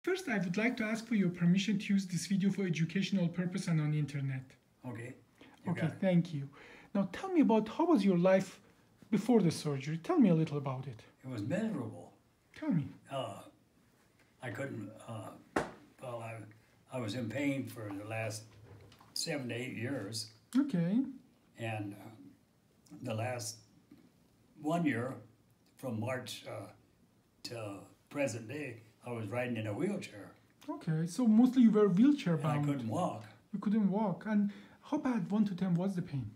First, I would like to ask for your permission to use this video for educational purpose and on the internet. Okay. Okay, thank you. Now tell me about how was your life before the surgery? Tell me a little about it. It was miserable. Tell me. I couldn't, well, I was in pain for the last 7 to 8 years. Okay. And the last 1 year, from March to present day, I was riding in a wheelchair. Okay, so mostly you were wheelchair And bound. I couldn't walk. You couldn't walk. And how bad, 1 to 10, was the pain?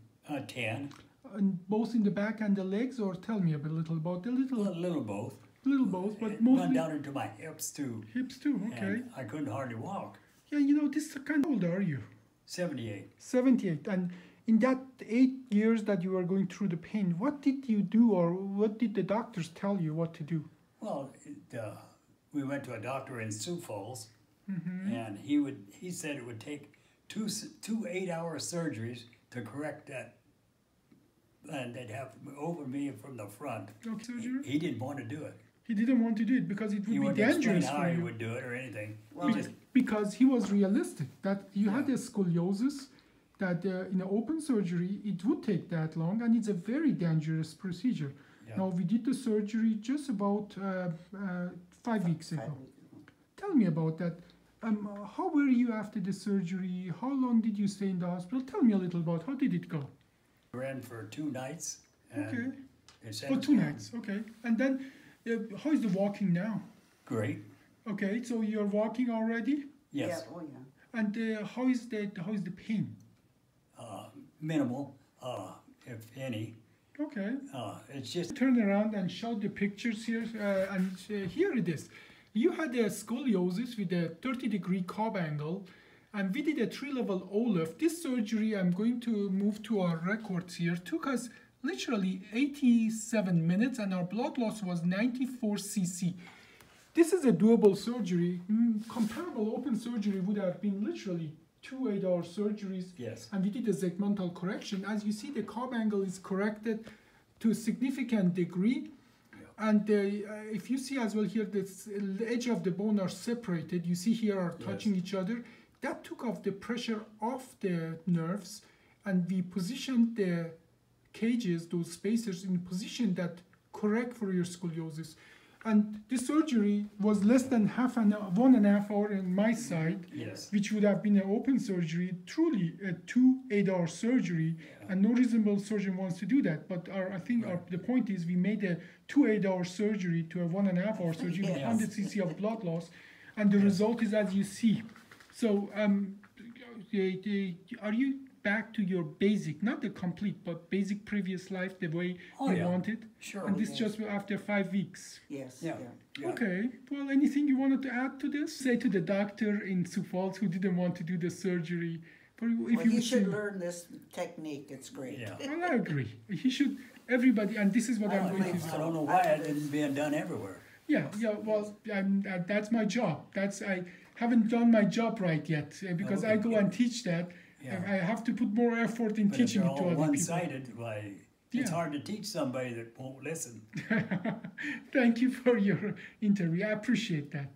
10. And both in the back and the legs, or tell me a little about the little? A little both. Little both, but It mostly went down into my hips too. hips too. Okay. And I couldn't hardly walk. Yeah, you know, this kind of old are you? 78. 78. And in that 8 years that you were going through the pain, what did you do, or what did the doctors tell you what to do? Well, we went to a doctor in Sioux Falls, Mm-hmm. and he said it would take two 8-hour surgeries to correct that, and they'd have over me from the front. Okay, surgery? He didn't want to do it. He didn't want to do it because it He would be wouldn't explain dangerous how for he you. would do it or anything. Well, Because he was realistic that you had Yeah. a scoliosis, that in an open surgery it would take that long, and it's a very dangerous procedure. Yeah. Now we did the surgery just about 5 weeks ago. Tell me about that. How were you after the surgery? How long did you stay in the hospital? Tell me a little about how did it go? We ran for 2 nights. And Okay. they sent Oh, us 2 home. nights. Okay. And then how is the walking now? Great. Okay, so you're walking already, Yes. Yeah, oh yeah. and how is the pain? Minimal, if any. Okay. It's just Turn around and show the pictures here, and here it is. You had a scoliosis with a 30-degree Cobb angle, and we did a 3-level OLLIF. This surgery, I'm going to move to our records here, took us literally 87 minutes, and our blood loss was 94 cc. This is a doable surgery. Comparable open surgery would have been literally 2 8-hour surgeries. Yes. And we did a segmental correction. As you see, the Cobb angle is corrected to a significant degree. Yeah. And if you see as well here, the edge of the bone are separated. You see here are touching each other. That took off the pressure off the nerves, and we positioned the cages, those spacers, in a position that correct for your scoliosis. And the surgery was less than 1.5 hour on my side, Yes. which would have been an open surgery, truly a 2 8-hour surgery, and no reasonable surgeon wants to do that. But I think the point is we made a 2 8-hour surgery to a 1.5-hour surgery with Yes. 100 cc of blood loss, and the result is as you see. So are you back to your basic, not the complete, but basic previous life the way you Yeah. wanted? Sure. And this yes. just after 5 weeks. Yes. Yeah. Yeah. Okay. Well, anything you wanted to add to this? Say to the doctor in Sioux Falls who didn't want to do the surgery. If Well, you he would should say- learn this technique. It's great. Yeah. Well, I agree. He should. Everybody, and this is what I'm going to I do. don't know why it isn't being done everywhere. Yeah. Well, that's my job. I haven't done my job right yet because I go and teach that. Yeah. I have to put more effort in But if teaching they're it to all other people. one-sided, why, it's Yeah. hard to teach somebody that won't listen. Thank you for your interview. I appreciate that.